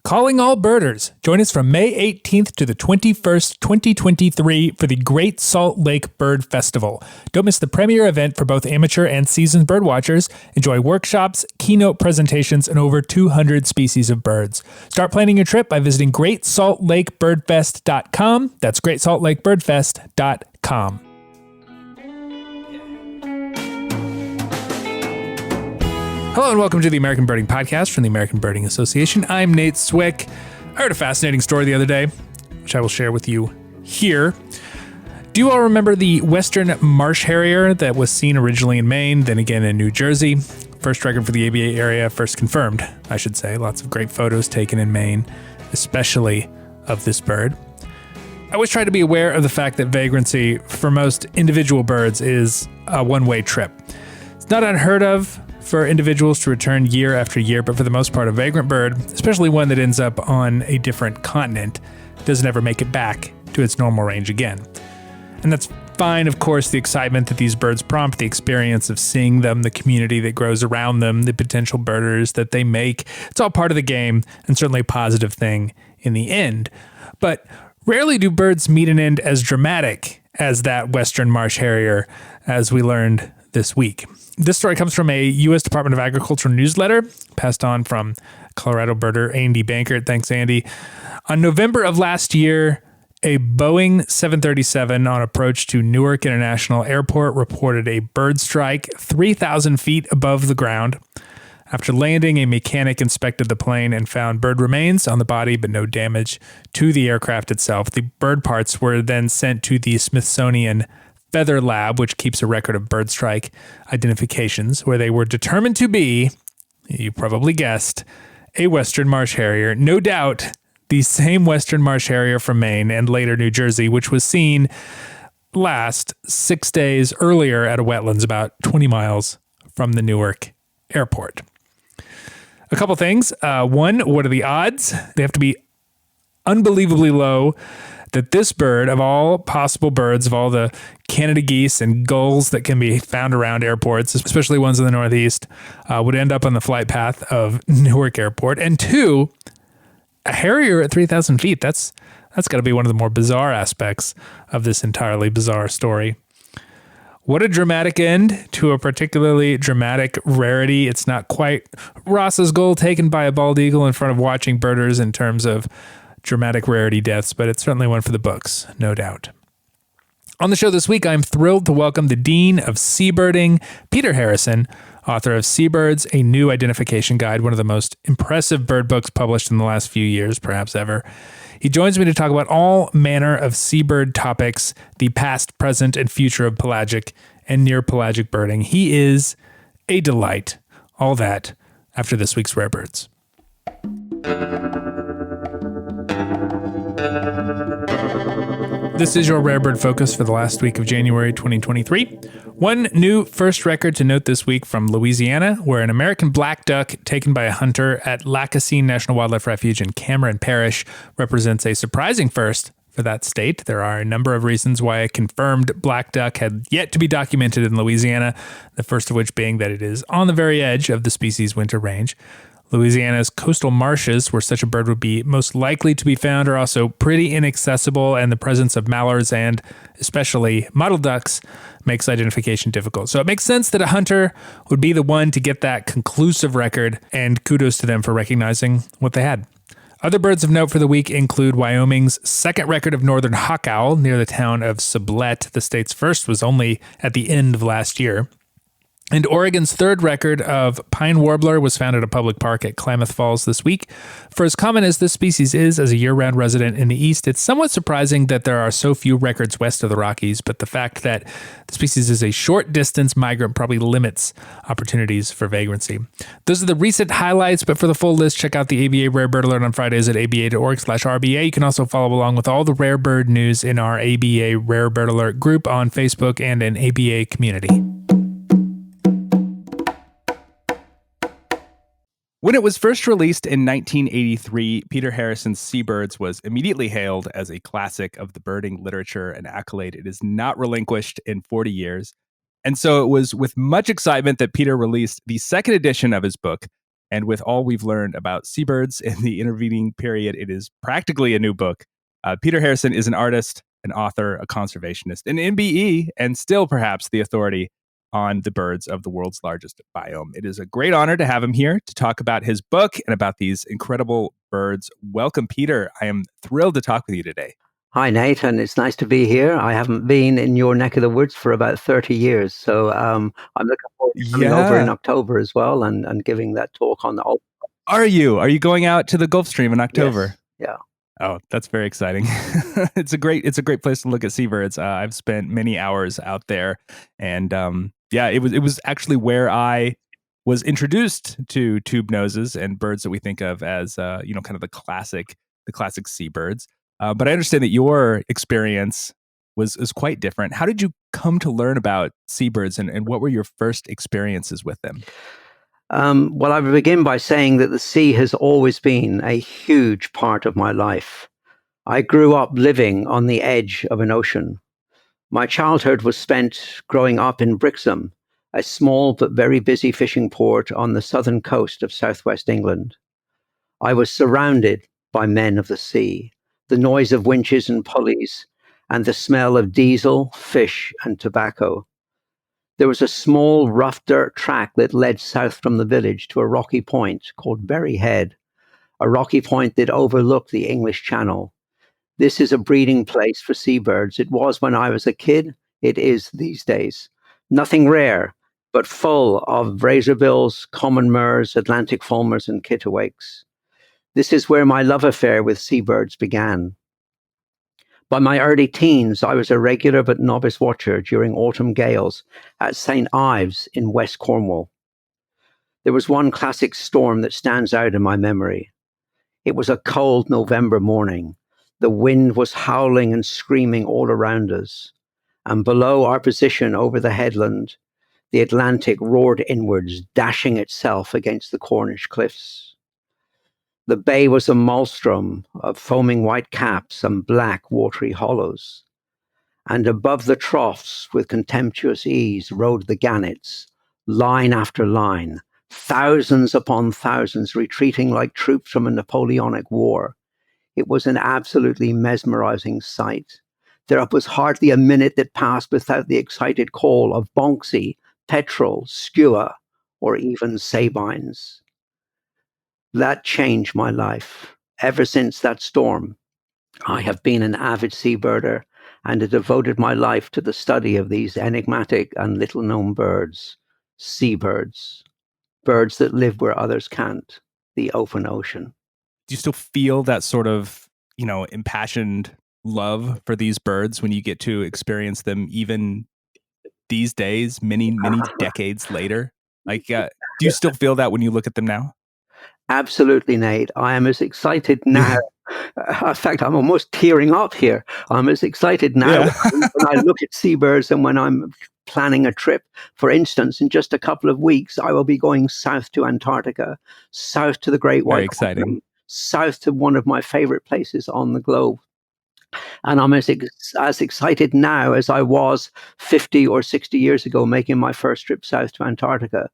Calling all birders. Join us from May 18th to the 21st, 2023 for the Great Salt Lake Bird Festival. Don't miss the premier event for both amateur and seasoned birdwatchers. Enjoy workshops, keynote presentations, and over 200 species of birds. Start planning your trip by visiting GreatSaltLakeBirdFest.com. That's GreatSaltLakeBirdFest.com. Hello and welcome to the American Birding Podcast from the American Birding Association. I'm Nate Swick. I heard a fascinating story the other day, which I will share with you here. Do you all remember the Western Marsh Harrier that was seen originally in Maine, then again in New Jersey? First record for the ABA area, first confirmed, I should say. Lots of great photos taken in Maine, especially of this bird. I always try to be aware of the fact that vagrancy for most individual birds is a one-way trip. It's not unheard of for individuals to return year after year, but for the most part, a vagrant bird, especially one that ends up on a different continent, doesn't ever make it back to its normal range again. And that's fine, of course, the excitement that these birds prompt, the experience of seeing them, the community that grows around them, the potential birders that they make. It's all part of the game and certainly a positive thing in the end. But rarely do birds meet an end as dramatic as that Western Marsh Harrier, as we learned this week. This story comes from a U.S. Department of Agriculture newsletter passed on from Colorado birder Andy Bankert. Thanks, Andy. On November of last year, a Boeing 737 on approach to Newark International Airport reported a bird strike 3,000 feet above the ground. After landing, a mechanic inspected the plane and found bird remains on the body, but no damage to the aircraft itself. The bird parts were then sent to the Smithsonian Feather Lab, which keeps a record of bird strike identifications, where they were determined to be, you probably guessed, a Western Marsh Harrier. No doubt the same Western Marsh Harrier from Maine and later New Jersey, which was seen last 6 days earlier at a wetlands about 20 miles from the Newark airport. A couple things. One, what are the odds? They have to be unbelievably low that this bird, of all possible birds, of all the Canada geese and gulls that can be found around airports, especially ones in the Northeast, would end up on the flight path of Newark Airport. And two, a harrier at 3,000 feet. That's got to be one of the more bizarre aspects of this entirely bizarre story. What a dramatic end to a particularly dramatic rarity. It's not quite Ross's goal taken by a bald eagle in front of watching birders in terms of dramatic rarity deaths, but it's certainly one for the books, no doubt. On the show this week, I'm thrilled to welcome the Dean of Seabirding, Peter Harrison, author of Seabirds, a new identification guide, one of the most impressive bird books published in the last few years, perhaps ever. He joins me to talk about all manner of seabird topics, the past, present, and future of pelagic and near pelagic birding. He is a delight. All that after this week's Rare Birds. This is your Rare Bird Focus for the last week of January 2023. One new first record to note this week from Louisiana, where an American black duck taken by a hunter at Lacassine National Wildlife Refuge in Cameron Parish represents a surprising first for that state. There are a number of reasons why a confirmed black duck had yet to be documented in Louisiana, the first of which being that it is on the very edge of the species' winter range. Louisiana's coastal marshes, where such a bird would be most likely to be found, are also pretty inaccessible, and the presence of mallards and especially mottled ducks makes identification difficult. So it makes sense that a hunter would be the one to get that conclusive record, and kudos to them for recognizing what they had. Other birds of note for the week include Wyoming's second record of northern hawk owl near the town of Sublette. The state's first was only at the end of last year. And Oregon's third record of pine warbler was found at a public park at Klamath Falls this week. For as common as this species is as a year-round resident in the East, it's somewhat surprising that there are so few records west of the Rockies, but the fact that the species is a short-distance migrant probably limits opportunities for vagrancy. Those are the recent highlights, but for the full list, check out the ABA Rare Bird Alert on Fridays at aba.org/RBA. You can also follow along with all the rare bird news in our ABA Rare Bird Alert group on Facebook and an ABA community. When it was first released in 1983, Peter Harrison's Seabirds was immediately hailed as a classic of the birding literature, an accolade it is not relinquished in 40 years. And so it was with much excitement that Peter released the second edition of his book, And with all we've learned about seabirds in the intervening period, it is practically a new book. Peter Harrison is an artist, an author, a conservationist, an MBE, and still perhaps the authority on the birds of the world's largest biome. It is a great honor to have him here to talk about his book and about these incredible birds. Welcome, Peter. I am thrilled to talk with you today. Hi, Nate, and it's nice to be here. I haven't been in your neck of the woods for about 30 years, so I'm looking forward to coming over in October as well and giving that talk on the... Are you going out to the Gulf Stream in October? Yes. Yeah. Oh, that's very exciting. It's a great place to look at seabirds. I've spent many hours out there, and it was actually where I was introduced to tube noses and birds that we think of as kind of the classic seabirds. But I understand that your experience was quite different. How did you come to learn about seabirds, and what were your first experiences with them? Well, I would begin by saying that the sea has always been a huge part of my life. I grew up living on the edge of an ocean. My childhood was spent growing up in Brixham, a small but very busy fishing port on the southern coast of southwest England. I was surrounded by men of the sea, the noise of winches and pulleys, and the smell of diesel, fish, and tobacco. There was a small, rough dirt track that led south from the village to a rocky point called Berry Head, a rocky point that overlooked the English Channel. This is a breeding place for seabirds. It was when I was a kid. It is these days. Nothing rare, but full of razorbills, common murres, Atlantic fulmars, and kittiwakes. This is where my love affair with seabirds began. By my early teens, I was a regular but novice watcher during autumn gales at St. Ives in West Cornwall. There was one classic storm that stands out in my memory. It was a cold November morning. The wind was howling and screaming all around us, and below our position over the headland, the Atlantic roared inwards, dashing itself against the Cornish cliffs. The bay was a maelstrom of foaming white caps and black watery hollows. And above the troughs, with contemptuous ease, rode the gannets, line after line, thousands upon thousands, retreating like troops from a Napoleonic war. It was an absolutely mesmerizing sight. There was hardly a minute that passed without the excited call of bonksy, petrel, skua, or even sabines. That changed my life. Ever since that storm, I have been an avid seabirder and have devoted my life to the study of these enigmatic and little-known birds, seabirds, birds that live where others can't, the open ocean. Do you still feel that sort of, impassioned love for these birds when you get to experience them even these days, many decades later? Like, do you still feel that when you look at them now? Absolutely, Nate. I am as excited now. In fact, I'm almost tearing up here. I'm as excited now when I look at seabirds and when I'm planning a trip. For instance, in just a couple of weeks, I will be going south to Antarctica, south to the Great White Continent, south to one of my favorite places on the globe. And I'm as excited now as I was 50 or 60 years ago making my first trip south to Antarctica.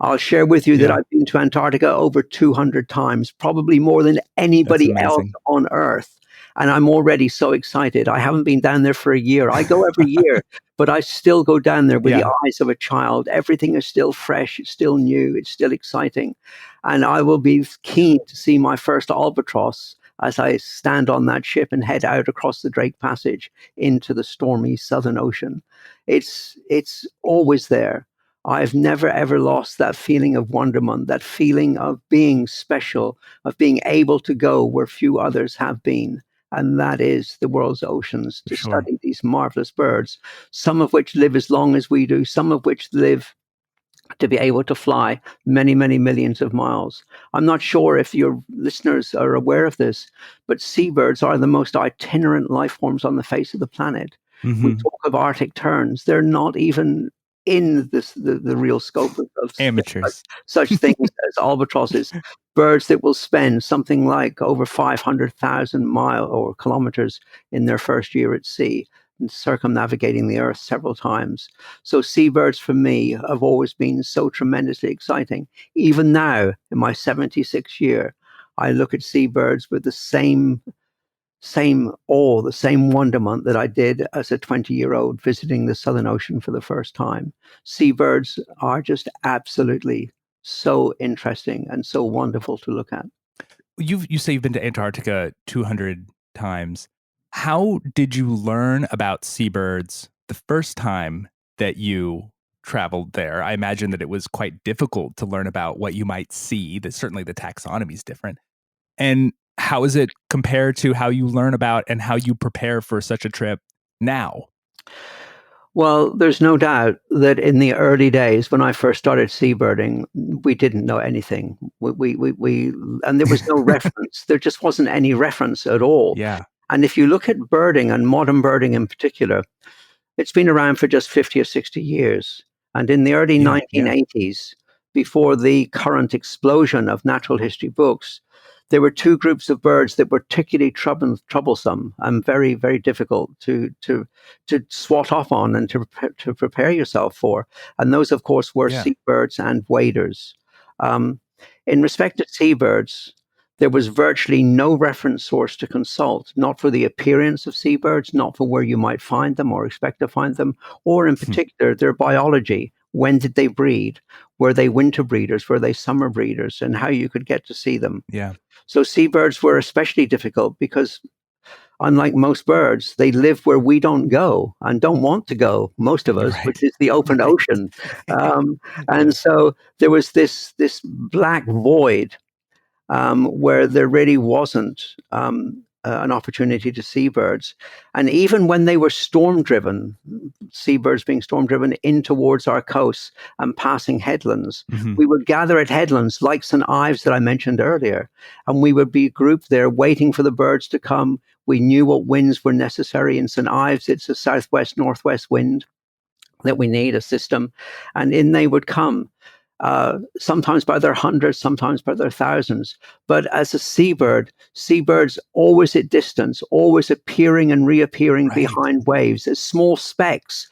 I'll share with you that I've been to Antarctica over 200 times, probably more than anybody else on Earth. And I'm already so excited. I haven't been down there for a year. I go every year, but I still go down there with the eyes of a child. Everything is still fresh. It's still new. It's still exciting. And I will be keen to see my first albatross as I stand on that ship and head out across the Drake Passage into the stormy Southern Ocean. It's always there. I've never, ever lost that feeling of wonderment, that feeling of being special, of being able to go where few others have been. And that is the world's oceans, to study these marvelous birds, some of which live as long as we do, some of which live to be able to fly many, many millions of miles. I'm not sure if your listeners are aware of this, but seabirds are the most itinerant life forms on the face of the planet. Mm-hmm. We talk of Arctic terns. They're not even in the real scope of amateurs, such things as albatrosses, birds that will spend something like over 500,000 miles or kilometers in their first year at sea. circumnavigating the Earth several times. So seabirds for me have always been so tremendously exciting. Even now, in my 76th year, I look at seabirds with the same awe, the same wonderment that I did as a 20-year-old visiting the Southern Ocean for the first time. Seabirds are just absolutely so interesting and so wonderful to look at. You say you've been to Antarctica 200 times. How did you learn about seabirds the first time that you traveled there? I imagine that it was quite difficult to learn about what you might see. That certainly the taxonomy is different. And how is it compared to how you learn about and how you prepare for such a trip now? Well, there's no doubt that in the early days when I first started seabirding, we didn't know anything. And there was no reference. There just wasn't any reference at all. Yeah. And if you look at birding, and modern birding in particular, it's been around for just 50 or 60 years. And in the early 1980s, before the current explosion of natural history books, there were two groups of birds that were particularly troublesome and very, very difficult to swat off on and to prepare yourself for. And those, of course, were seabirds and waders. In respect to seabirds, there was virtually no reference source to consult, not for the appearance of seabirds, not for where you might find them or expect to find them, or in particular, their biology. When did they breed? Were they winter breeders? Were they summer breeders? And how you could get to see them. Yeah. So seabirds were especially difficult because, unlike most birds, they live where we don't go and don't want to go, most of us, which is the open ocean. And so there was this black void where there really wasn't an opportunity to see birds. And even when they were storm-driven, seabirds being storm-driven in towards our coasts and passing headlands, we would gather at headlands like St. Ives that I mentioned earlier, and we would be grouped there waiting for the birds to come. We knew what winds were necessary. In St. Ives, it's a southwest-northwest wind that we need, a system, and in they would come. Sometimes by their hundreds, sometimes by their thousands. But as a seabirds always at distance, always appearing and reappearing behind waves as small specks,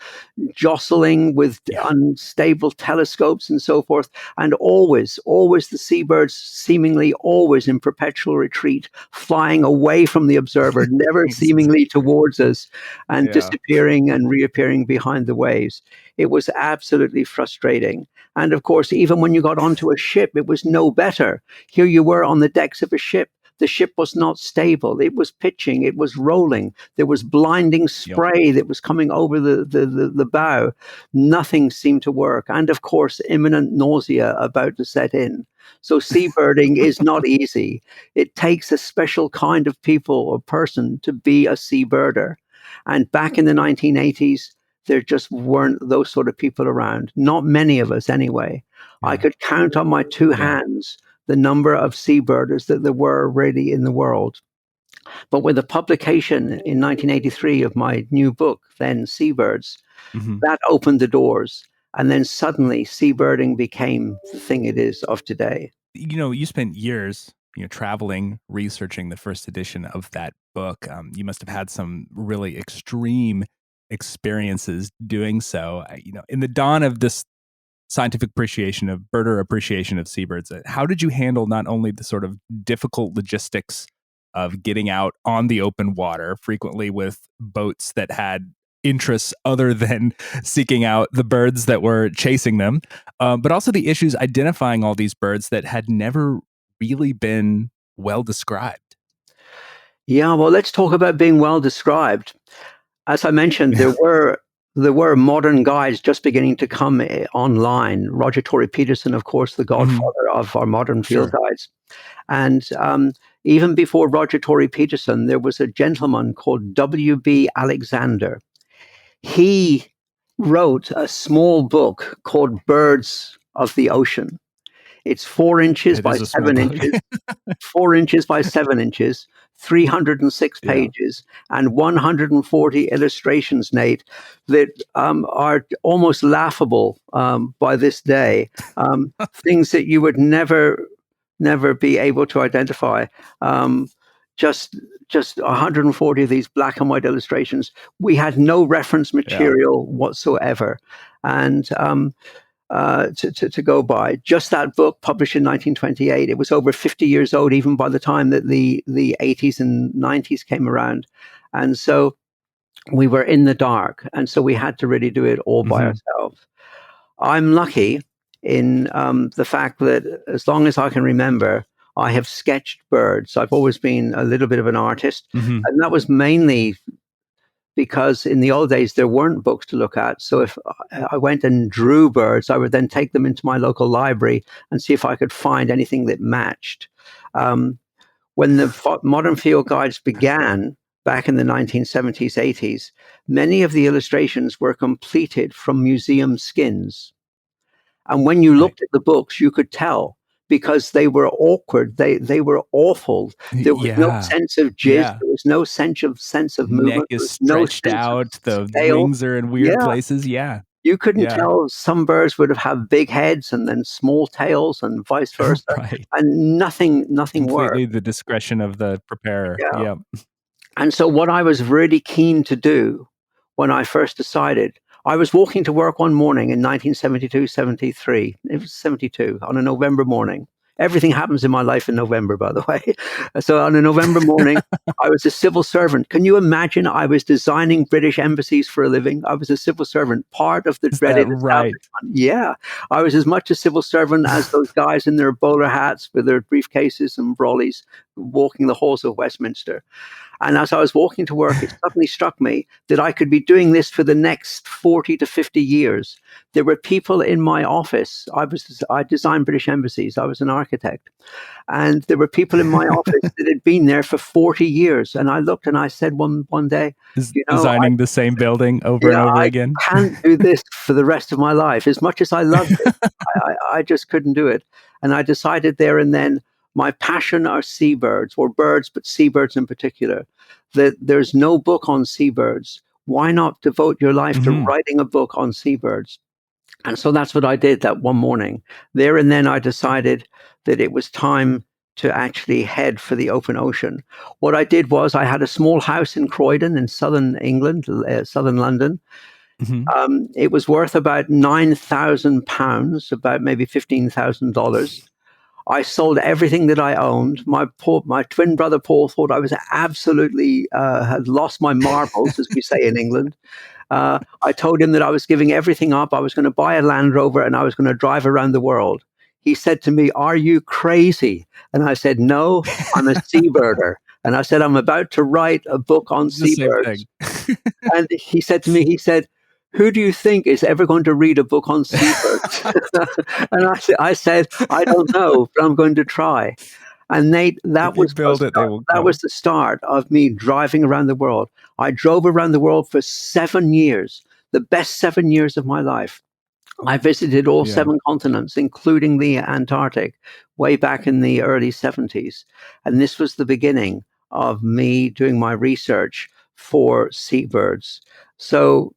jostling with unstable telescopes and so forth. And always the seabirds seemingly always in perpetual retreat, flying away from the observer, never seemingly towards us, and disappearing and reappearing behind the waves. It was absolutely frustrating. And of course, even when you got onto a ship, it was no better. Here you were on the decks of a ship. The ship was not stable. It was pitching. It was rolling. There was blinding spray that was coming over the bow. Nothing seemed to work. And of course, imminent nausea about to set in. So seabirding is not easy. It takes a special kind of people or person to be a seabirder. And back in the 1980s, there just weren't those sort of people around. Not many of us anyway. I could count on my two hands the number of seabirders that there were really in the world. But with the publication in 1983 of my new book, then Seabirds, that opened the doors. And then suddenly seabirding became the thing it is of today. You know, you spent years traveling, researching the first edition of that book. You must have had some really extreme experiences doing so. In the dawn of this scientific appreciation of birder appreciation of seabirds, how did you handle not only the sort of difficult logistics of getting out on the open water, frequently with boats that had interests other than seeking out the birds that were chasing them, but also the issues identifying all these birds that had never really been well described? Yeah, well, let's talk about being well described. As I mentioned, there were modern guides just beginning to come online. Roger Torrey Peterson, of course, the godfather of our modern field guides. And even before Roger Torrey Peterson, there was a gentleman called W.B. Alexander. He wrote a small book called Birds of the Ocean. It's 4 inches by 7 inches, 4 inches by 7 inches, 306 pages, and 140 illustrations, Nate, that are almost laughable by this day. Things that you would never be able to identify. just 140 of these black and white illustrations. We had no reference material whatsoever, and to go by. Just that book, published in 1928, it was over 50 years old even by the time that the 80s and 90s came around, and so we were in the dark, and so we had to really do it all by ourselves. I'm lucky in the fact that as long as I can remember, I have sketched birds. I've always been a little bit of an artist, and that was mainly because in the old days there weren't books to look at. So if I went and drew birds, I would then take them into my local library and see if I could find anything that matched. When the modern field guides began back in the 1970s, 80s, many of the illustrations were completed from museum skins. And when you looked at the books, you could tell because they were awkward. They were awful. There was no sense of jizz. There was no sense of movement. Neck is stretched out. The wings are in weird places. Yeah. You couldn't tell. Some birds would have big heads and then small tails and vice versa. And nothing Completely worked. The discretion of the preparer. Yeah. And so what I was really keen to do when I first decided, I was walking to work one morning in 1972, 73. It was 72 on a November morning. Everything happens in my life in November, by the way. So on a November morning, I was a civil servant. Can you imagine? I was designing British embassies for a living. I was a civil servant, part of the dreaded establishment. Yeah, I was as much a civil servant as those guys in their bowler hats with their briefcases and brollies walking the halls of Westminster. And as I was walking to work, it suddenly struck me that I could be doing this for the next 40 to 50 years. There were people in my office. I designed British embassies. I was an architect. And there were people in my office that had been there for 40 years. And I looked and I said one day, designing the same building over and over again. I can't do this for the rest of my life. As much as I loved it, I just couldn't do it. And I decided there and then, my passion are seabirds, or birds, but seabirds in particular, that there's no book on seabirds. Why not devote your life to writing a book on seabirds? And so that's what I did that one morning. There and then I decided that it was time to actually head for the open ocean. What I did was I had a small house in Croydon in southern England, southern London. It was worth about £9,000, about maybe $15,000. I sold everything that I owned. My twin brother Paul thought I was absolutely had lost my marbles, as we say in England. I told him that I was giving everything up. I was going to buy a Land Rover and I was going to drive around the world. He said to me, "Are you crazy?" And I said, "No, I'm a seabirder." And I said, "I'm about to write a book on seabirds." And he said to me, "Who do you think is ever going to read a book on seabirds?" And I said, "I don't know, but I'm going to try." And Nate, that was the start of me driving around the world. I drove around the world for 7 years, the best 7 years of my life. I visited all 7 continents, including the Antarctic, way back in the early 70s. And this was the beginning of me doing my research for seabirds. So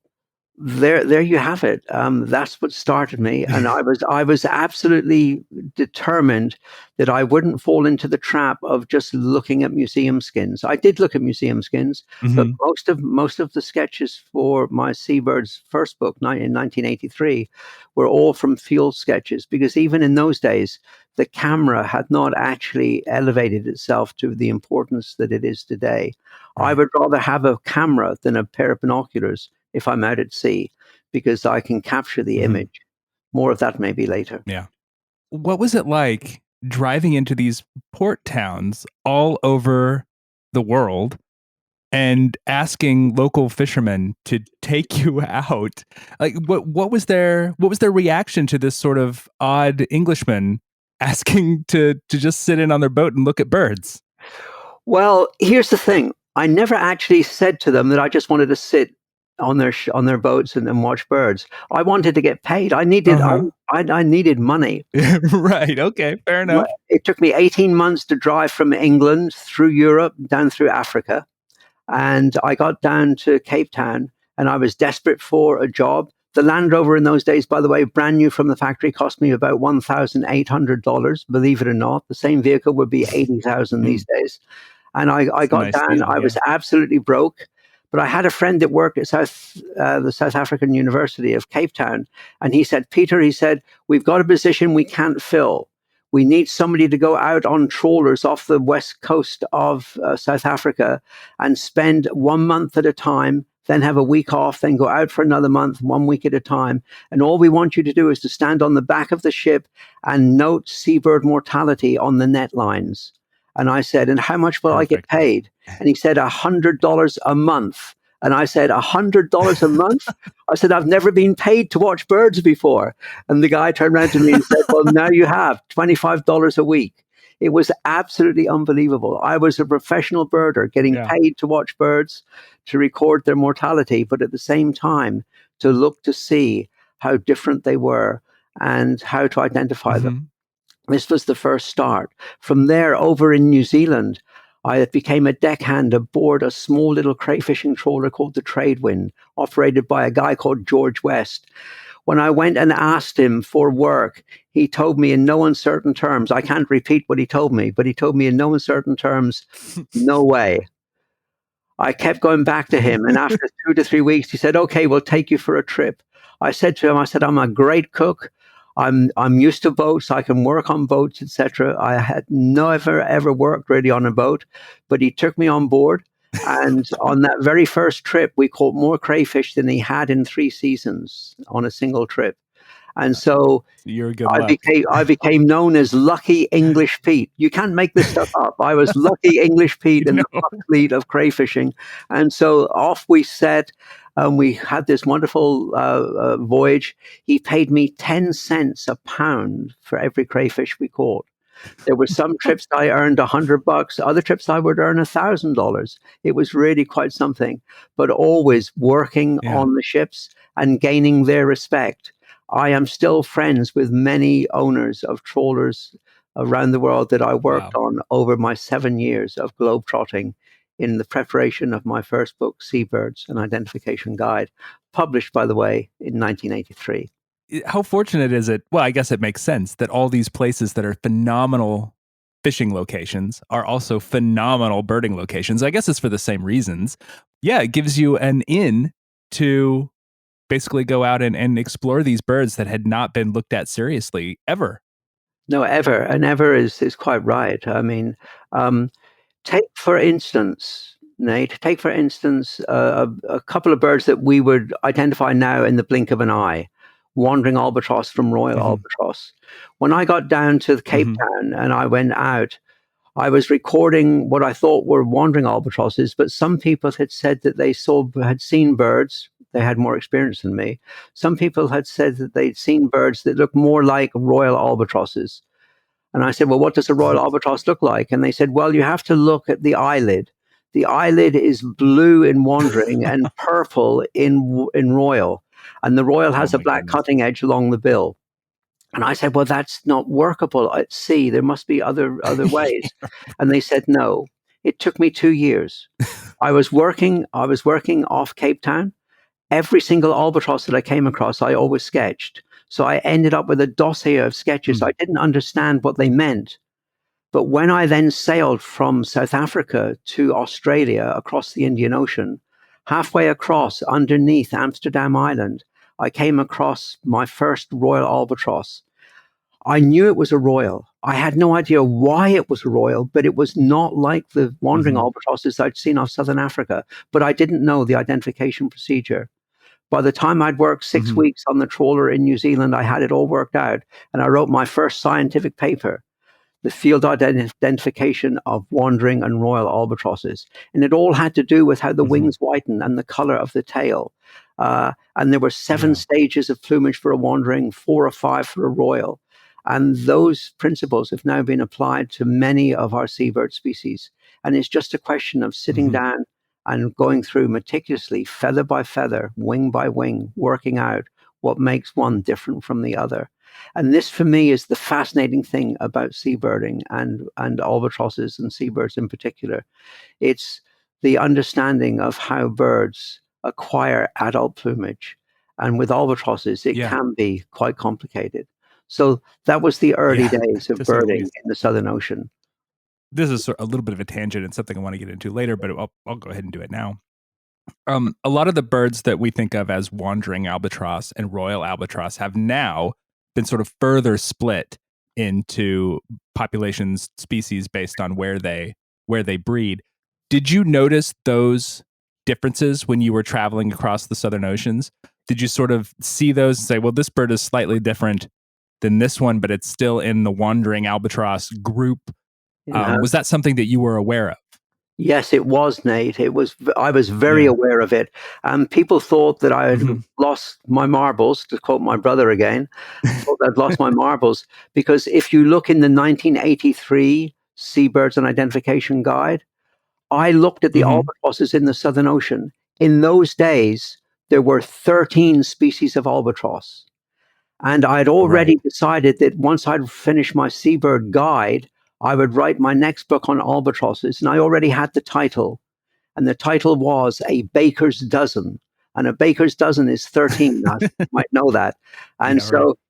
there you have it. That's what started me, and I was absolutely determined that I wouldn't fall into the trap of just looking at museum skins. I did look at museum skins, but most of the sketches for my Seabirds first book in 1983 were all from field sketches, because even in those days, the camera had not actually elevated itself to the importance that it is today. I would rather have a camera than a pair of binoculars if I'm out at sea, because I can capture the image. More of that maybe later. Yeah. What was it like driving into these port towns all over the world and asking local fishermen to take you out? Like, what was their reaction to this sort of odd Englishman asking to just sit in on their boat and look at birds? Well, here's the thing. I never actually said to them that I just wanted to sit on their boats and watch birds. I wanted to get paid. I needed I needed money. Right. Okay. Fair enough. It took me 18 months to drive from England through Europe down through Africa, and I got down to Cape Town, and I was desperate for a job. The Land Rover in those days, by the way, brand new from the factory, cost me about $1,800. Believe it or not, the same vehicle would be $80,000 these days. And I It's a got nice down. deal. I was Yeah. absolutely broke. But I had a friend that worked at the South African University of Cape Town. And he said, Peter, he said, we've got a position we can't fill. We need somebody to go out on trawlers off the west coast of South Africa and spend 1 month at a time, then have a week off, then go out for another month, 1 week at a time. And all we want you to do is to stand on the back of the ship and note seabird mortality on the net lines. And I said, and how much will I get Perfect. paid? And he said, $100 a month. And I said, $100 a month? I said, I've never been paid to watch birds before. And the guy turned around to me and said, well, now you have $25 a week. It was absolutely unbelievable. I was a professional birder getting Yeah. paid to watch birds, to record their mortality, but at the same time, to look to see how different they were and how to identify them. Mhm. This was the first start. From there, over in New Zealand, I became a deckhand aboard a small little crayfishing trawler called the Tradewind, operated by a guy called George West. When I went and asked him for work, he told me in no uncertain terms, I can't repeat what he told me, but he told me in no uncertain terms, no way. I kept going back to him, and after 2 to 3 weeks, he said, "Okay, we'll take you for a trip." I said to him, "I said I'm a great cook. I'm used to boats. I can work on boats, etc." I had never ever worked really on a boat, but he took me on board, and on that very first trip, we caught more crayfish than he had in 3 seasons on a single trip. And so You're good I luck. became known as Lucky English Pete. You can't make this stuff up. I was Lucky English Pete in the first fleet of crayfishing, and so off we set. We had this wonderful voyage. He paid me 10 cents a pound for every crayfish we caught. There were some trips I earned $100. Other trips I would earn $1,000. It was really quite something. But always working Yeah. on the ships and gaining their respect. I am still friends with many owners of trawlers around the world that I worked Wow. on over my 7 years of globetrotting in the preparation of my first book, Seabirds, an Identification Guide, published, by the way, in 1983. How fortunate is it? Well, I guess it makes sense that all these places that are phenomenal fishing locations are also phenomenal birding locations. I guess it's for the same reasons. Yeah, it gives you an in to basically go out and explore these birds that had not been looked at seriously ever. No, ever, and ever is quite right. I mean, um, take for instance, Nate. Take for instance a couple of birds that we would identify now in the blink of an eye. Wandering albatross from royal Mhm. albatross. When I got down to Cape Mhm. Town and I went out, I was recording what I thought were wandering albatrosses, but some people had said that they had seen birds. They had more experience than me. Some people had said that they'd seen birds that looked more like royal albatrosses. And I said, well, what does a royal albatross look like? And they said, well, you have to look at the eyelid. The eyelid is blue in wandering and purple in royal. And the royal Oh has a my black goodness. cutting edge along the bill. And I said, well, that's not workable at sea. There must be other ways. And they said, no. It took me 2 years. I was working off Cape Town. Every single albatross that I came across, I always sketched. So I ended up with a dossier of sketches. Hmm. I didn't understand what they meant. But when I then sailed from South Africa to Australia across the Indian Ocean, halfway across underneath Amsterdam Island, I came across my first royal albatross. I knew it was a royal. I had no idea why it was a royal, but it was not like the wandering Mhm. albatrosses I'd seen off Southern Africa. But I didn't know the identification procedure. By the time I'd worked 6 weeks on the trawler in New Zealand, I had it all worked out. And I wrote my first scientific paper, the field identification of wandering and royal albatrosses. And it all had to do with how the Mhm. wings whiten and the color of the tail. And there were 7 stages of plumage for a wandering, 4 or 5 for a royal. And those principles have now been applied to many of our seabird species. And it's just a question of sitting Mhm. down and going through meticulously, feather by feather, wing by wing, working out what makes one different from the other. And this, for me, is the fascinating thing about seabirding and albatrosses and seabirds in particular. It's the understanding of how birds acquire adult plumage. And with albatrosses, it Yeah. can be quite complicated. So that was the early Yeah. days of To say the birding least. in the Southern Ocean. this is a little bit of a tangent and something I want to get into later, but I'll go ahead and do it now. A lot of the birds that we think of as wandering albatross and royal albatross have now been sort of further split into populations, species based on where they breed. Did you notice those differences when you were traveling across the Southern Oceans? Did you sort of see those and say, well, this bird is slightly different than this one, but it's still in the wandering albatross group? Was that something that you were aware of? Yes, it was, Nate. I was very aware of it. People thought that I had lost my marbles, to quote my brother again, thought I'd lost my marbles, because if you look in the 1983 Seabirds and Identification Guide, I looked at the albatrosses in the Southern Ocean. In those days, there were 13 species of albatross. And I'd already decided that once I'd finished my Seabird guide, I would write my next book on albatrosses. And I already had the title. And the title was A Baker's Dozen. And a baker's dozen is 13. You might know that. And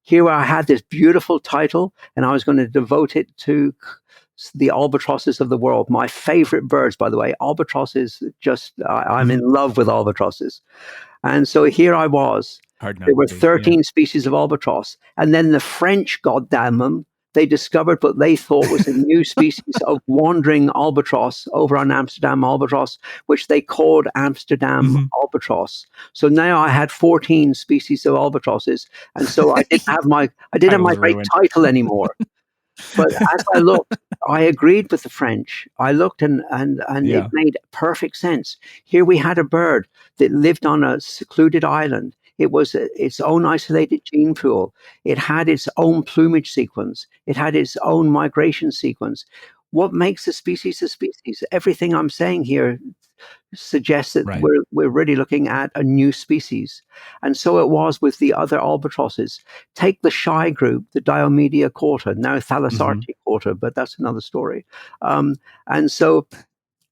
here I had this beautiful title, and I was going to devote it to the albatrosses of the world. My favorite birds, by the way. Albatrosses, I'm in love with albatrosses. And so here I was. There were 13 species of albatross. And then the French, goddamn them, they discovered what they thought was a new species of wandering albatross over on Amsterdam albatross, which they called Amsterdam albatross. So now I had 14 species of albatrosses. And so I didn't have my great title anymore. But as I looked, I agreed with the French. I looked and it made perfect sense. Here we had a bird that lived on a secluded island. It was its own isolated gene pool. It had its own plumage sequence. It had its own migration sequence. What makes a species a species? Everything I'm saying here suggests that we're really looking at a new species. And so it was with the other albatrosses. Take the shy group, the Diomedia cauda, now Thalassarti cauda, but that's another story. And so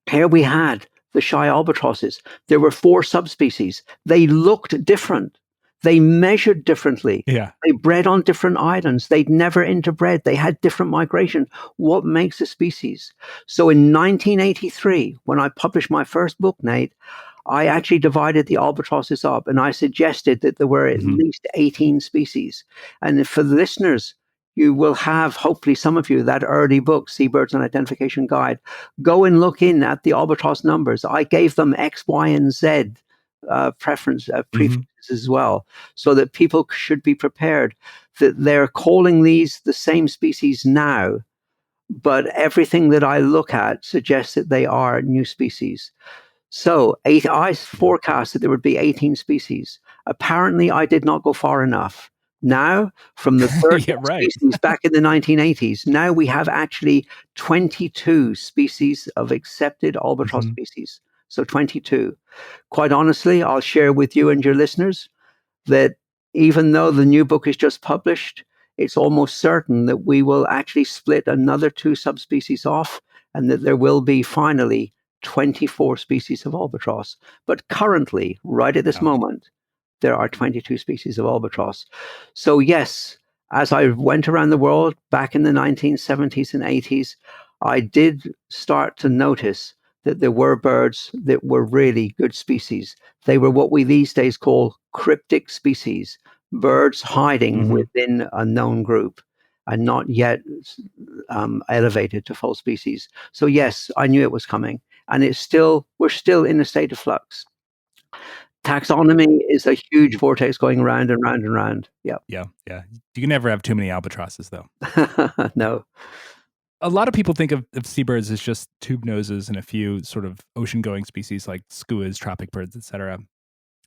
here we had the shy albatrosses. There were 4 subspecies. They looked different. They measured differently. Yeah. They bred on different islands. They'd never interbred. They had different migration. What makes a species? So in 1983, when I published my first book, Nate, I actually divided the albatrosses up, and I suggested that there were at least 18 species. And for the listeners, you will have, hopefully some of you, that early book, Seabirds and Identification Guide. Go and look in at the albatross numbers. I gave them X, Y, and Z prefixes as well, so that people should be prepared that they're calling these the same species now, but everything that I look at suggests that they are new species. So I forecast that there would be 18 species. Apparently, I did not go far enough. Now, from the 30 species back in the 1980s, now we have actually 22 species of accepted albatross species. So 22. Quite honestly, I'll share with you and your listeners that even though the new book is just published, it's almost certain that we will actually split another 2 subspecies off, and that there will be finally 24 species of albatross. But currently, right at this moment, there are 22 species of albatross. So yes, as I went around the world back in the 1970s and 80s, I did start to notice that there were birds that were really good species. They were what we these days call cryptic species, birds hiding within a known group and not yet elevated to full species. So yes, I knew it was coming, and we're still in a state of flux. Taxonomy is a huge vortex going round and round and round. Yeah. You can never have too many albatrosses, though. No. A lot of people think of seabirds as just tube noses and a few sort of ocean-going species like skuas, tropic birds, etc.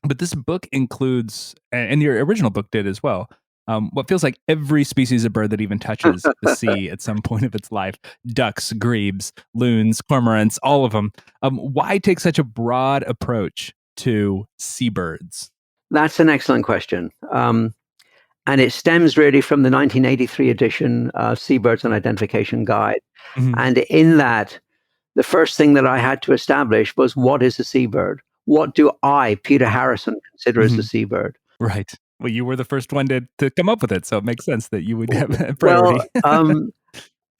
But this book includes, and your original book did as well, what feels like every species of bird that even touches the sea at some point of its life. Ducks, grebes, loons, cormorants, all of them. Why take such a broad approach to seabirds? That's an excellent question. And it stems really from the 1983 edition of Seabirds and Identification Guide. And in that, the first thing that I had to establish was, what is a seabird? What do I, Peter Harrison, consider as a seabird? Right. Well, you were the first one to come up with it, so it makes sense that you would have a priority. Well,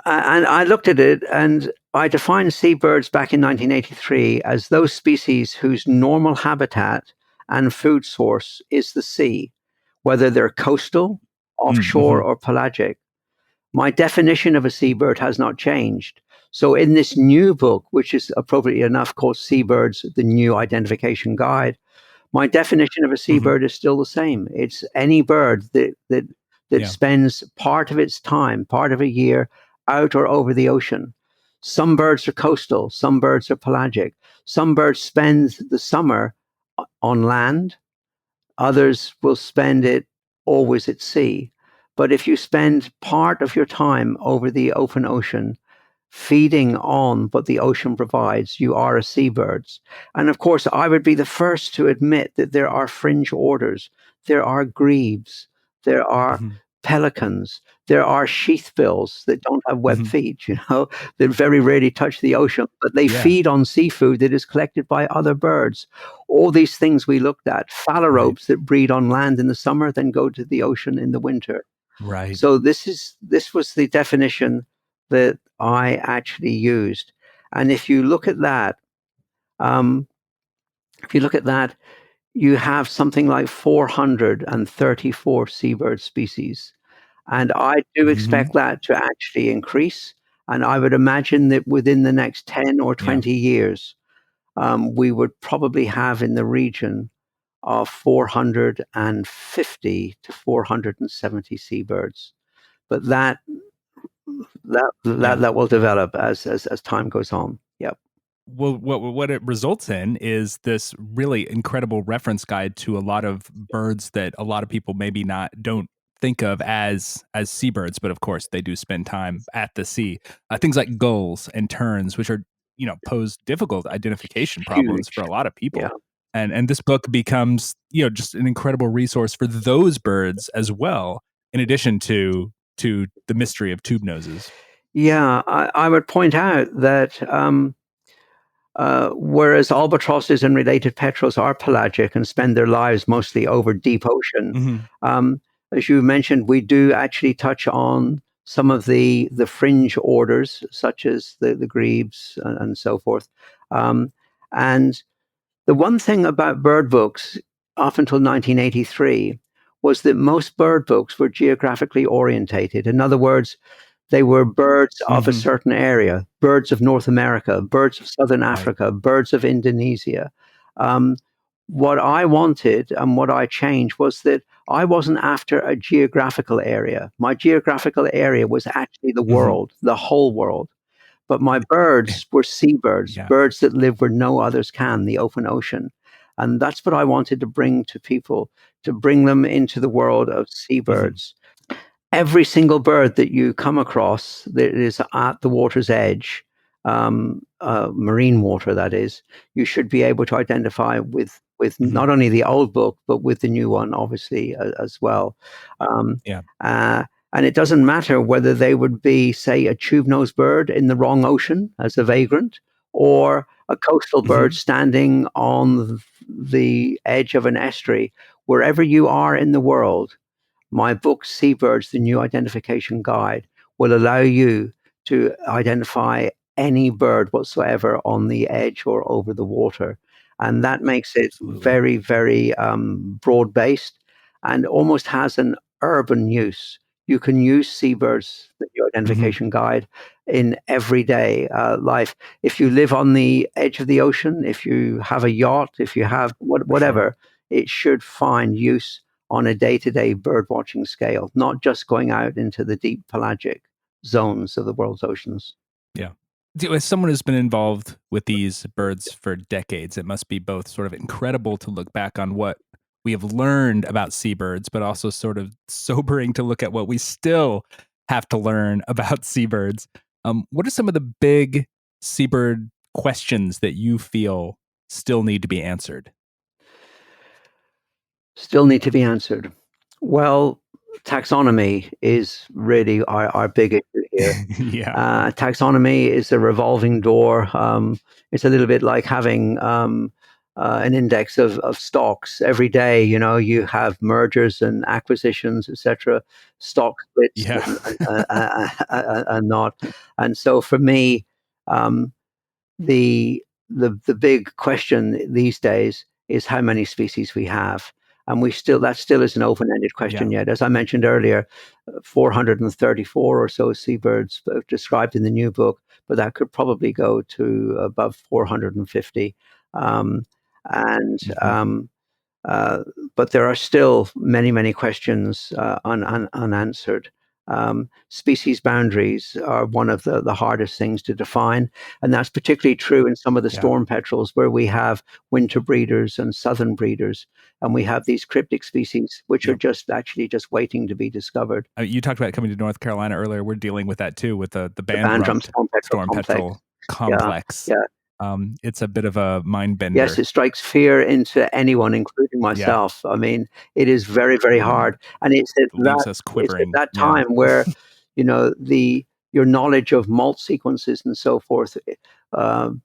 And I looked at it and I defined seabirds back in 1983 as those species whose normal habitat and food source is the sea, whether they're coastal, offshore, Mm-hmm. or pelagic. My definition of a seabird has not changed. So, in this new book, which is appropriately enough called Seabirds, the New Identification Guide, my definition of a Mm-hmm. seabird is still the same. It's any bird that Yeah. spends part of its time, part of a year, out or over the ocean. Some birds are coastal, some birds are pelagic. Some birds spend the summer on land, others will spend it always at sea. But if you spend part of your time over the open ocean, feeding on what the ocean provides, you are a seabirds. And of course, I would be the first to admit that there are fringe orders. There are grebes, there are Mm-hmm. pelicans, there are sheathbills that don't have web Mm-hmm. feet, that very rarely touch the ocean, but they Yeah. feed on seafood that is collected by other birds. All these things we looked at, Right. phalaropes that breed on land in the summer, then go to the ocean in the winter. Right. So this was the definition that I actually used. And um, if you look at that, you have something like 434 seabird species. And I do Mm-hmm. expect that to actually increase. And I would imagine that within the next 10 or Yeah. 20 years, we would probably have in the region of 450 to 470 seabirds. But Yeah. that will develop as time goes on. Yep. Well, what it results in is this really incredible reference guide to a lot of birds that a lot of people maybe not don't think of as seabirds, but of course they do spend time at the sea. Things like gulls and terns, which are pose difficult identification problems for Huge. a lot of Yeah. people. And this book becomes just an incredible resource for those birds as well, in addition to the mystery of tube noses. Yeah. I would point out that whereas albatrosses and related petrels are pelagic and spend their lives mostly over deep ocean, Hmm. um, as you mentioned, we do actually touch on some of the fringe orders, such as the grebes and so forth. And the one thing about bird books up until 1983 was that most bird books were geographically orientated. In other words, they were birds of a Hmm. certain area, birds of North America, birds of Southern Right. Africa, birds of Indonesia. Um, what I wanted and what I changed was that I wasn't after a geographical area. My geographical area was actually the Hmm. world, the whole world. But my birds were seabirds, Yeah. birds that live where no others can, the open ocean. And that's what I wanted to bring to people, to bring them into the world of Hmm. seabirds. Every single bird that you come across that is at the water's edge, marine water that is, you should be able to identify with Hmm. not only the old book but with the new one, obviously as well. Um, Yeah. uh, and it doesn't matter whether they would be, say, a tube-nosed bird in the wrong ocean as a vagrant, or a coastal bird Hmm. standing on the edge of an estuary. Wherever you are in the world, my book, Seabirds, the New Identification Guide, will allow you to identify any bird whatsoever on the edge or over the water. And that makes it Absolutely. very, very broad based and almost has an urban use. You can use Seabirds, the New Hmm. Identification Guide, in everyday life. If you live on the edge of the ocean, if you have a yacht, if you have For sure. whatever, it should find use on a day-to-day bird watching scale, not just going out into the deep pelagic zones of the world's oceans. Yeah. As someone who's been involved with these birds for decades, it must be both sort of incredible to look back on what we have learned about seabirds, but also sort of sobering to look at what we still have to learn about seabirds. What are some of the big seabird questions that you feel still need to be answered? Still need to be answered. Well, taxonomy is really our big issue here. Yeah. Taxonomy is a revolving door. It's a little bit like having an index of stocks every day. You know, you have mergers and acquisitions, etc., stock splits, Yeah. and not. And so for me, um, the big question these days is how many species we have. And that still is an open-ended question Yeah. yet. As I mentioned earlier, 434 or so seabirds described in the new book, but that could probably go to above 450. Um, and Mhm. uh, but there are still many, many questions unanswered. Species boundaries are one of the hardest things to define, and that's particularly true in some of the Yeah. storm petrels where we have winter breeders and southern breeders, and we have these cryptic species which are Yep. just waiting to be discovered. You talked about coming to North Carolina earlier. We're dealing with that too, with the The band Bandram rumped storm petrel storm complex. petrel Yeah, complex. yeah. It's a bit of a mind bender. Yes, it strikes fear into anyone, including myself. I mean, it is very, very hard, and It leaves us quivering. it's at that time where, you know, your knowledge of molt sequences and so forth.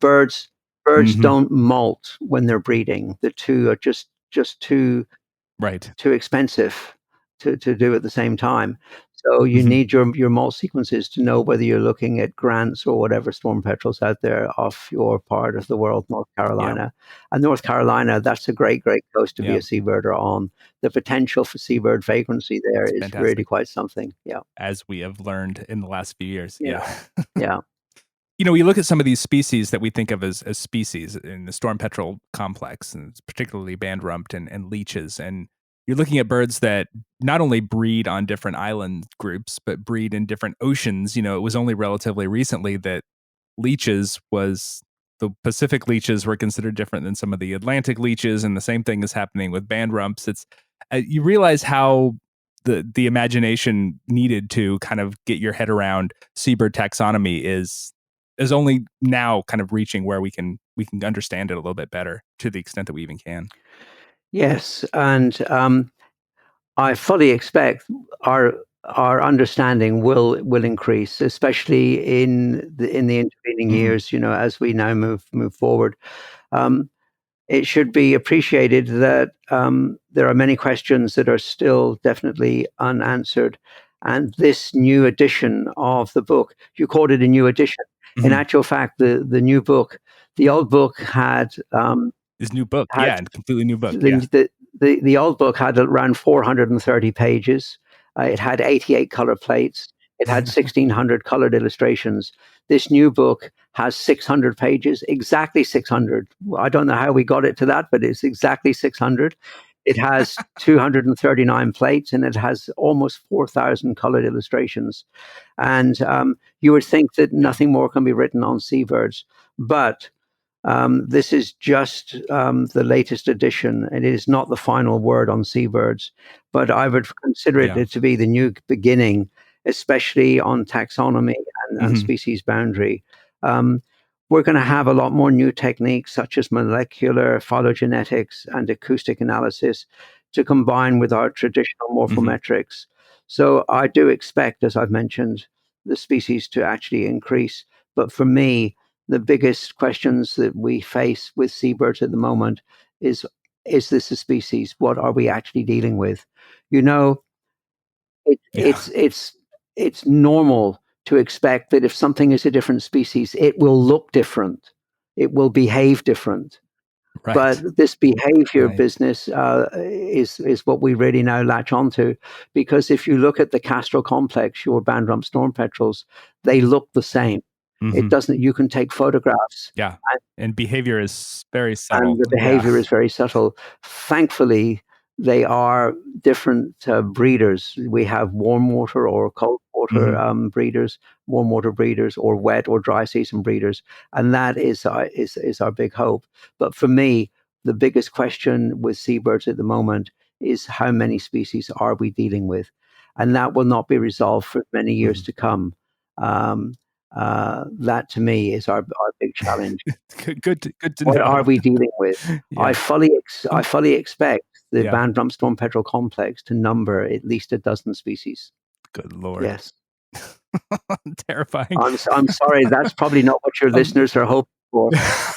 Birds Mhm. don't molt when they're breeding. The two are just too Right. expensive to do at the same time. So you Mhm. need your molt sequences to know whether you're looking at grants or whatever storm petrels out there off your part of the world, North Carolina. And North Carolina, that's a great, great coast to be a seabirder on. The potential for seabird vagrancy there It's is really fantastic. quite something. Yeah. As we have learned in the last few years. Yeah. Yeah. Yeah. You know, you look at some of these species that we think of as species in the storm petrel complex, and it's particularly band rumped and leeches. And you're looking at birds that not only breed on different island groups, but breed in different oceans. You know, it was only relatively recently that the Pacific leeches were considered different than some of the Atlantic leeches, and the same thing is happening with band rumps. It's you realize how the imagination needed to kind of get your head around seabird taxonomy is only now kind of reaching where we can understand it a little bit better to the extent that we even can. Yes, and I fully expect our understanding will increase, especially in the intervening years. You know, as we now move forward, um, it should be appreciated that there are many questions that are still definitely unanswered. And this new edition of the book, you called it a new edition. In actual fact, the new book, the old book had This new book, had and completely new book, yeah. the old book had around 430 pages. It had 88 color plates. It had 1,600 colored illustrations. This new book has 600 pages, exactly 600. I don't know how we got it to that, but it's exactly 600. It has 239 plates, and it has almost 4,000 colored illustrations. And you would think that nothing more can be written on seabirds, but this is just the latest edition. It is not the final word on seabirds, but I would consider it to be the new beginning, especially on taxonomy and species boundary. We're going to have a lot more new techniques such as molecular phylogenetics and acoustic analysis to combine with our traditional morphometrics. So I do expect, as I've mentioned, the species to actually increase. But for me, the biggest questions that we face with seabirds at the moment is this a species? What are we actually dealing with? You know, it's normal to expect that if something is a different species, it will look different, it will behave different. Right. But this behavior business is what we really now latch onto, because if you look at the Castro complex, your band rump storm petrels, they look the same. It doesn't. You can take photographs. Yeah, and behavior is very subtle. And the behavior is very subtle. Thankfully, they are different breeders. We have warm water or cold water breeders, warm water breeders, or wet or dry season breeders, and that is our big hope. But for me, the biggest question with seabirds at the moment is how many species are we dealing with, and that will not be resolved for many years to come. That to me is our big challenge. Good to What know. are we dealing with? Yeah. I fully expect the Yeah. band rump storm petrel complex to number at least a dozen species. Good Lord. Yes. Terrifying. I'm sorry, that's probably not what your listeners are hoping for.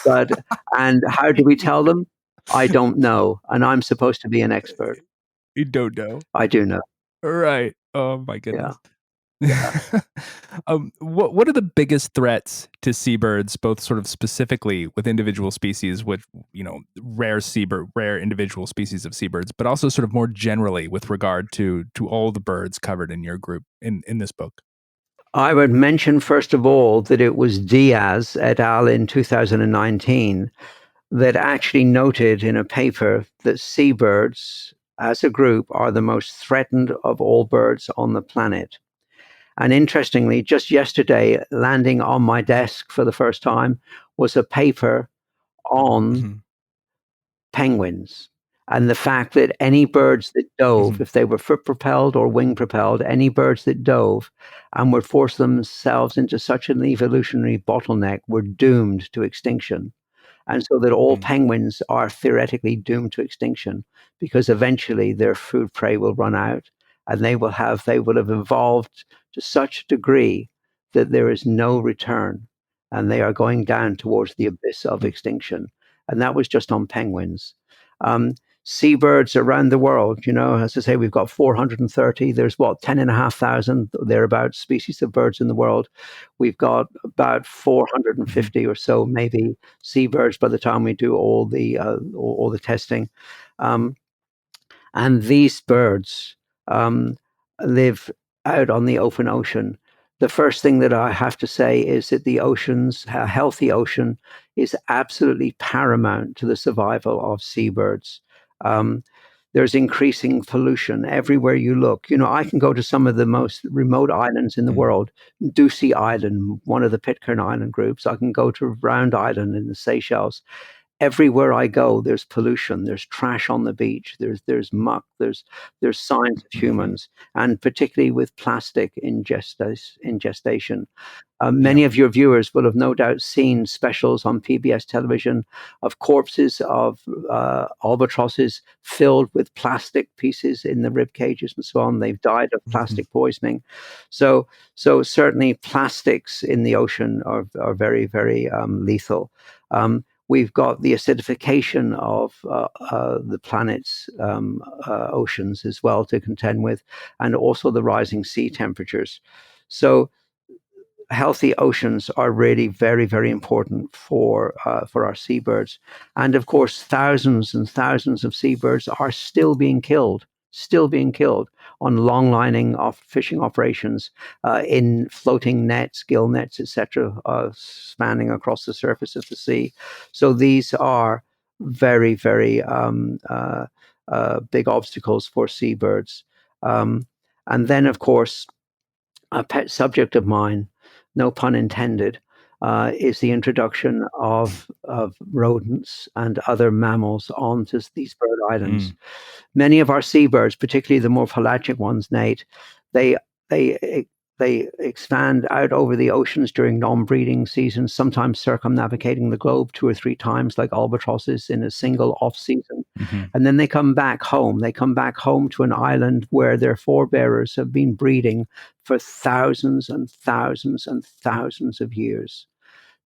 But and how do we tell them? I don't know, and I'm supposed to be an expert. You don't know. I do know. Right. Oh my Yeah. goodness. What are the biggest threats to seabirds, both sort of specifically with individual species, with rare individual species of seabirds, but also sort of more generally with regard to all the birds covered in your group in this book? I would mention, first of all, that it was Diaz et al. In 2019 that actually noted in a paper that seabirds, as a group, are the most threatened of all birds on the planet. And interestingly, just yesterday, landing on my desk for the first time was a paper on Mhm. penguins and the fact that any birds that dove, Mhm. if they were foot propelled or wing propelled, any birds that dove and would force themselves into such an evolutionary bottleneck were doomed to extinction. And so that all Mm. penguins are theoretically doomed to extinction because eventually their food prey will run out and they will have evolved to such a degree that there is no return and they are going down towards the abyss of Mm. extinction. And that was just on penguins. Um, Seabirds around the world, as I say, we've got 430. There's what, 10,500 thereabouts species of birds in the world. We've got about Mhm. 450 or so, maybe seabirds by the time we do all the testing. Um, and these birds um, live out on the open ocean. The first thing that I have to say is that a healthy ocean is absolutely paramount to the survival of seabirds. Um, there's increasing pollution everywhere you look. I can go to some of the most remote islands in the Mm. world, Ducie Island, one of the Pitcairn Island groups. I can go to Round Island in the Seychelles. Everywhere I go, there's pollution, there's trash on the beach, there's muck, there's signs of Mhm. humans, and particularly with plastic in gestation. Yeah. Many of your viewers will have no doubt seen specials on PBS television of corpses of albatrosses filled with plastic pieces in the rib cages and so on. They've died of Mhm. plastic poisoning. So, so certainly plastics in the ocean are very, very lethal. We've got the acidification of the planet's oceans as well to contend with, and also the rising sea temperatures. So healthy oceans are really very, very important for our seabirds. And of course, thousands and thousands of seabirds are still being killed on long lining off fishing operations in floating nets, gill nets, etc., spanning across the surface of the sea. So these are very, very big obstacles for seabirds. Um, and then, of course, a pet subject of mine, no pun intended, is the introduction of rodents and other mammals onto these bird islands. Mm. Many of our seabirds, particularly the more pelagic ones, Nate, they they they expand out over the oceans during non-breeding seasons, sometimes circumnavigating the globe 2 or 3 times, like albatrosses in a single off-season. Mhm. And then they come back home. They come back home to an island where their forebearers have been breeding for thousands and thousands and thousands of years.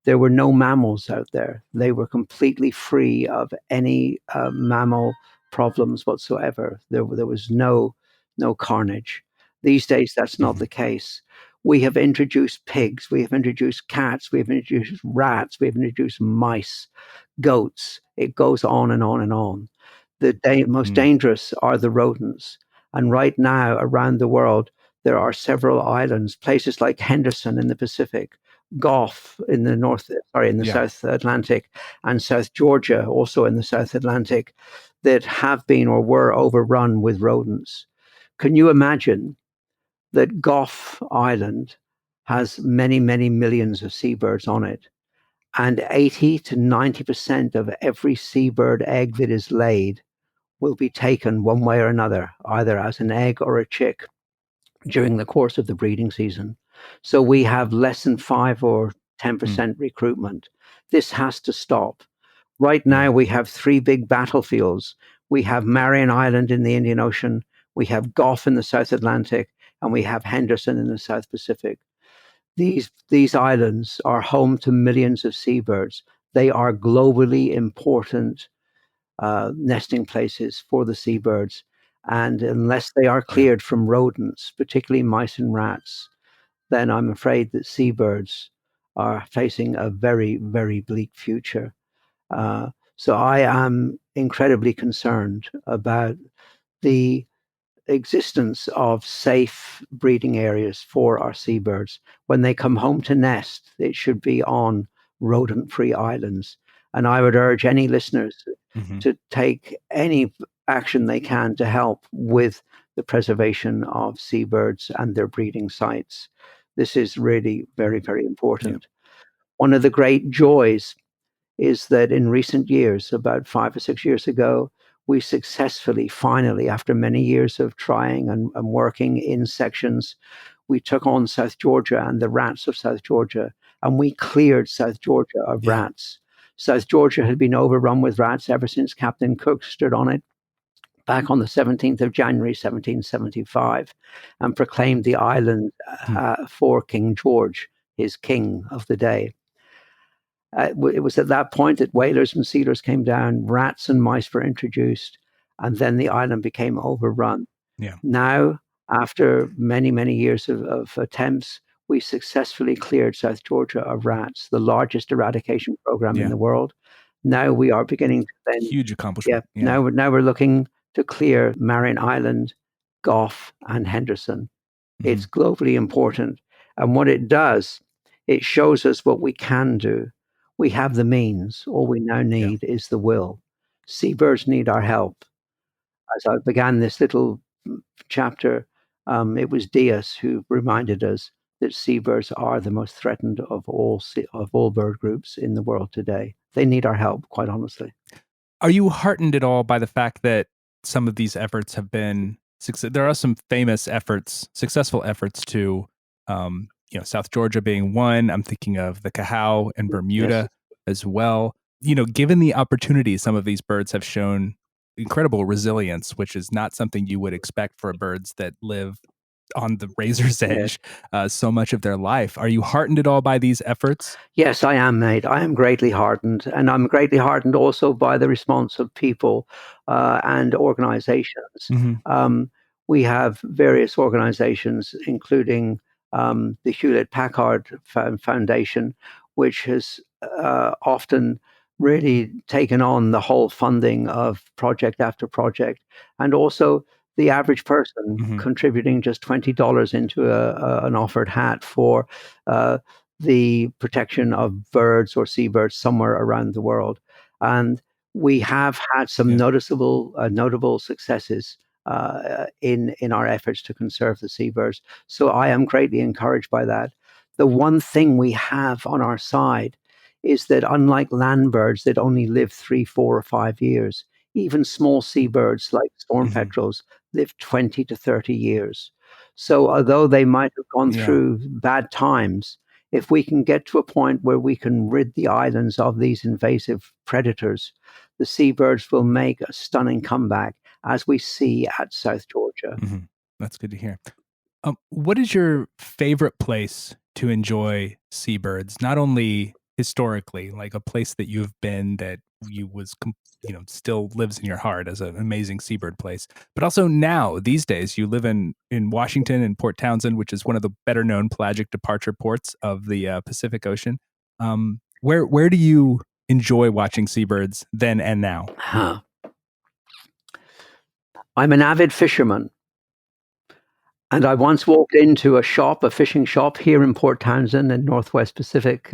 There were no mammals out there. They were completely free of any mammal problems whatsoever. There was no carnage. These days, that's not Mhm. the case. We have introduced pigs, we have introduced cats, we have introduced rats, we have introduced mice, goats. It goes on and on and on. Most Mm. dangerous are the rodents. And right now, around the world, there are several islands, places like Henderson in the Pacific, Gough in the in the Yeah. South Atlantic, and South Georgia, also in the South Atlantic, that have been or were overrun with rodents. Can you imagine that Gough Island has many, many millions of seabirds on it, and 80 to 90% of every seabird egg that is laid will be taken one way or another, either as an egg or a chick during the course of the breeding season. So we have less than 5 or Mm. 10% recruitment. This has to stop. Right Yeah. now, we have three big battlefields. We have Marion Island in the Indian Ocean, we have Gough in the South Atlantic, and we have Henderson in the South Pacific. These islands are home to millions of seabirds. They are globally important nesting places for the seabirds. And unless they are cleared from rodents, particularly mice and rats, then I'm afraid that seabirds are facing a very, very bleak future. So I am incredibly concerned about the existence of safe breeding areas for our seabirds. When they come home to nest, it should be on rodent-free islands. And I would urge any listeners to take any action they can to help with the preservation of seabirds and their breeding sites. This is really very, very important. One of the great joys is that in recent years, about 5 or 6 years ago, we successfully, finally, after many years of trying and working in sections, we took on South Georgia and the rats of South Georgia, and we cleared South Georgia of rats. South Georgia had been overrun with rats ever since Captain Cook stood on it back on the 17th of January, 1775, and proclaimed the island for King George, his king of the day. It was at that point that whalers and sealers came down, rats and mice were introduced, and then the island became overrun. Now, after many, many years of attempts, we successfully cleared South Georgia of rats, the largest eradication program in the world. Now we are beginning to then... Huge accomplishment. Now we're looking to clear Marion Island, Gough, and Henderson. It's globally important. And what it does, it shows us what we can do. We have the means. All we now need is the will. Seabirds need our help. As I began this little chapter, it was Diaz who reminded us that seabirds are the most threatened of all bird groups in the world today. They need our help, quite honestly. Are you heartened at all by the fact that some of these efforts have been there are some famous efforts, successful efforts to, South Georgia being one. I'm thinking of the Cahao and Bermuda as well. Given the opportunity, some of these birds have shown incredible resilience, which is not something you would expect for birds that live on the razor's edge so much of their life. Are you heartened at all by these efforts? Yes, I am, mate. I am greatly heartened. And I'm greatly heartened also by the response of people and organizations. We have various organizations, including the Hewlett-Packard Foundation, which has often really taken on the whole funding of project after project, and also the average person contributing just $20 into an offered hat for the protection of birds or seabirds somewhere around the world. And we have had some notable successes in our efforts to conserve the seabirds. So I am greatly encouraged by that. The one thing we have on our side is that unlike land birds that only live 3, 4, or 5 years, even small seabirds like storm petrels live 20 to 30 years. So although they might have gone through bad times, if we can get to a point where we can rid the islands of these invasive predators, the seabirds will make a stunning comeback, as we see at South Georgia. That's good to hear. What is your favorite place to enjoy seabirds? Not only historically, like a place that you've been that still lives in your heart as an amazing seabird place, but also now these days you live in Washington and Port Townsend, which is one of the better known pelagic departure ports of the Pacific Ocean. Where do you enjoy watching seabirds then and now? I'm an avid fisherman. And I once walked into a fishing shop here in Port Townsend in Northwest Pacific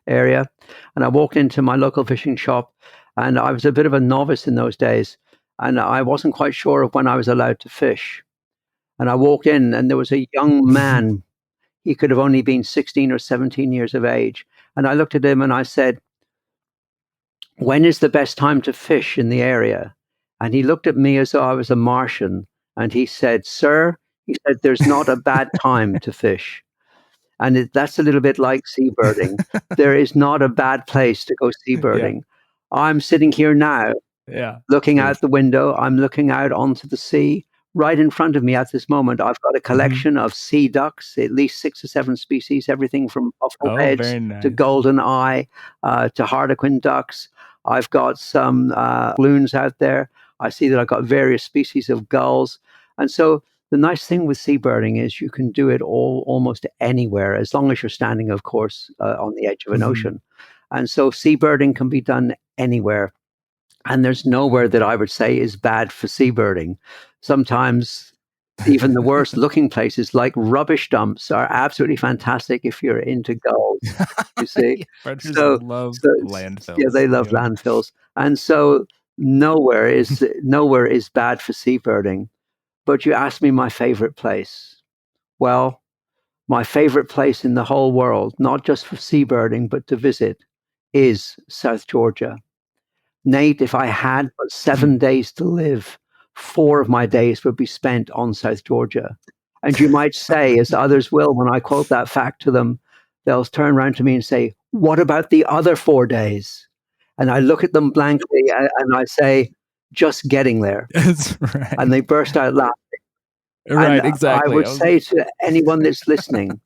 area. And I walked into my local fishing shop, and I was a bit of a novice in those days. And I wasn't quite sure of when I was allowed to fish. And I walked in, and there was a young man. He could have only been 16 or 17 years of age. And I looked at him and I said, "When is the best time to fish in the area?" And he looked at me as though I was a Martian. And he said, "Sir," he said, "there's not a bad time to fish." And that's a little bit like seabirding. There is not a bad place to go seabirding. I'm sitting here now, looking out the window. I'm looking out onto the sea. Right in front of me at this moment, I've got a collection of sea ducks, at least 6 or 7 species, everything from buffalo heads to golden eye to harlequin ducks. I've got some loons out there. I see that I've got various species of gulls. And so the nice thing with seabirding is you can do it almost anywhere, as long as you're standing, of course, on the edge of an ocean. And so seabirding can be done anywhere. And there's nowhere that I would say is bad for seabirding. Sometimes even the worst looking places like rubbish dumps are absolutely fantastic if you're into gulls, you see. Predators So, love so landfills. yeah, they love landfills. And so nowhere is bad for seabirding. But you asked me my favorite place. Well, my favorite place in the whole world, not just for seabirding, but to visit, is South Georgia. Nate, if I had but 7 days to live, 4 of my days would be spent on South Georgia. And you might say, as others will, when I quote that fact to them, they'll turn around to me and say, what about the other 4 days? And I look at them blankly and I say, just getting there. That's right. And they burst out laughing. Right, And exactly. I would say to anyone that's listening,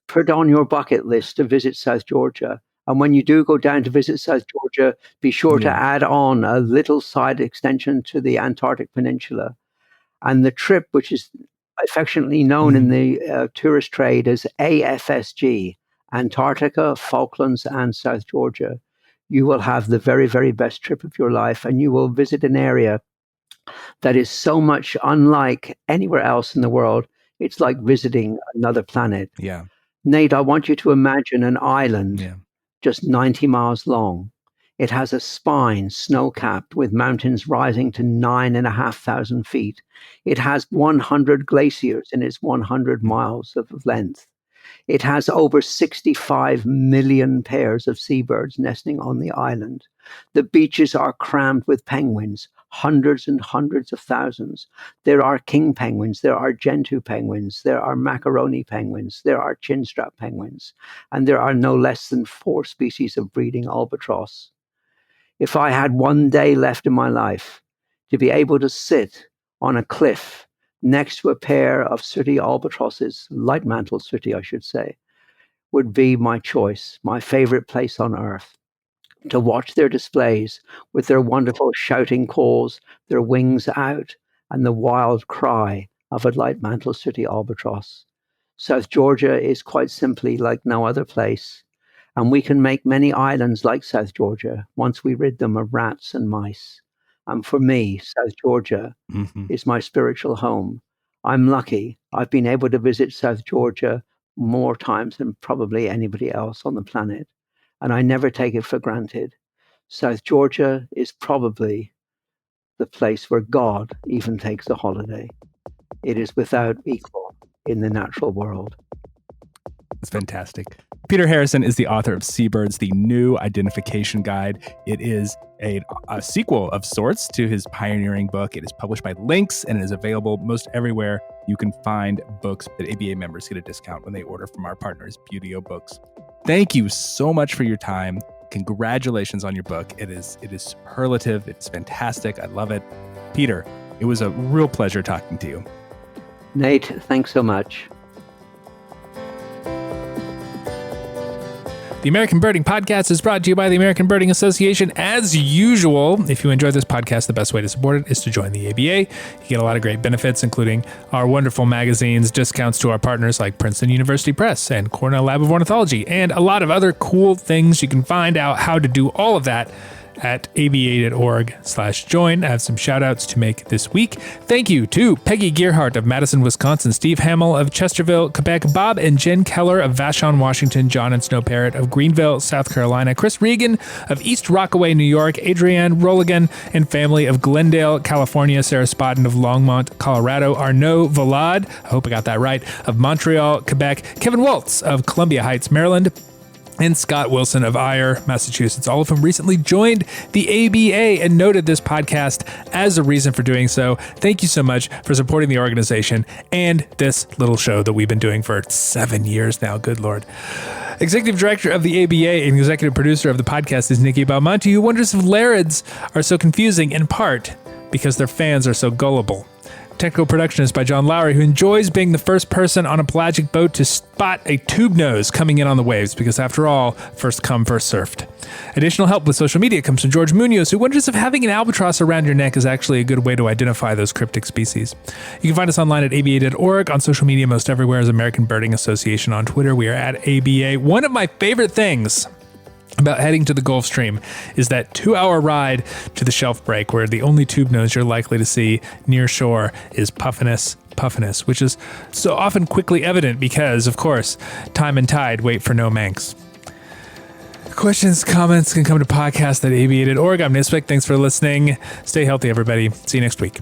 put on your bucket list to visit South Georgia. And when you do go down to visit South Georgia, be sure to add on a little side extension to the Antarctic Peninsula. And the trip, which is affectionately known in the tourist trade as AFSG, Antarctica, Falklands, and South Georgia, you will have the very, very best trip of your life. And you will visit an area that is so much unlike anywhere else in the world. It's like visiting another planet. Yeah. Nate, I want you to imagine an island just 90 miles long. It has a spine, snow-capped, with mountains rising to 9,500 feet. It has 100 glaciers in its 100 miles of length. It has over 65 million pairs of seabirds nesting on the island. The beaches are crammed with penguins, hundreds and hundreds of thousands. There are king penguins, there are gentoo penguins, there are macaroni penguins, there are chinstrap penguins, and there are no less than 4 species of breeding albatross. If I had 1 day left in my life to be able to sit on a cliff next to a pair of sooty albatrosses, light-mantled sooty, I should say, would be my choice, my favorite place on earth. To watch their displays with their wonderful shouting calls, their wings out, and the wild cry of a light-mantled sooty albatross. South Georgia is quite simply like no other place, and we can make many islands like South Georgia once we rid them of rats and mice. And for me, South Georgia is my spiritual home. I'm lucky. I've been able to visit South Georgia more times than probably anybody else on the planet. And I never take it for granted. South Georgia is probably the place where God even takes a holiday. It is without equal in the natural world. It's fantastic. Peter Harrison is the author of Seabirds, the New Identification Guide. It is a sequel of sorts to his pioneering book. It is published by Lynx and is available most everywhere you can find books. But ABA members get a discount when they order from our partners, Beautyo Books. Thank you so much for your time. Congratulations on your book. It is superlative. It's fantastic. I love it. Peter, it was a real pleasure talking to you. Nate, thanks so much. The American Birding Podcast is brought to you by the American Birding Association. As usual, if you enjoy this podcast, the best way to support it is to join the ABA. You get a lot of great benefits, including our wonderful magazines, discounts to our partners like Princeton University Press and Cornell Lab of Ornithology, and a lot of other cool things. You can find out how to do all of that at aba.org/join. I have some shout outs to make this week. Thank you to Peggy Gearhart of Madison, Wisconsin, Steve Hamill of Chesterville, Quebec, Bob and Jen Keller of Vashon, Washington, John and Snow Parrot of Greenville, South Carolina, Chris Regan of East Rockaway, New York, Adrienne Rolligan and family of Glendale, California, Sarah Spotton of Longmont, Colorado, Arnaud Valade, I hope I got that right, of Montreal, Quebec, Kevin Waltz of Columbia Heights, Maryland, and Scott Wilson of Ayer, Massachusetts, all of whom recently joined the ABA and noted this podcast as a reason for doing so. Thank you so much for supporting the organization and this little show that we've been doing for 7 years now. Good Lord. Executive Director of the ABA and Executive Producer of the podcast is Nikki Belmonte, who wonders if Larids are so confusing in part because their fans are so gullible. Technical production is by John Lowry, who enjoys being the first person on a pelagic boat to spot a tube nose coming in on the waves, because after all, first come, first served. Additional help with social media comes from George Munoz, who wonders if having an albatross around your neck is actually a good way to identify those cryptic species. You can find us online at aba.org, on social media most everywhere as American Birding Association. On Twitter, we are at ABA. One of my favorite things about heading to the Gulf Stream is that 2-hour ride to the shelf break, where the only tube nose you're likely to see near shore is puffinus, which is so often quickly evident because, of course, time and tide wait for no Manx. Questions, comments can come to podcast@aba.org. I'm Nate Swick. Thanks for listening. Stay healthy, everybody. See you next week.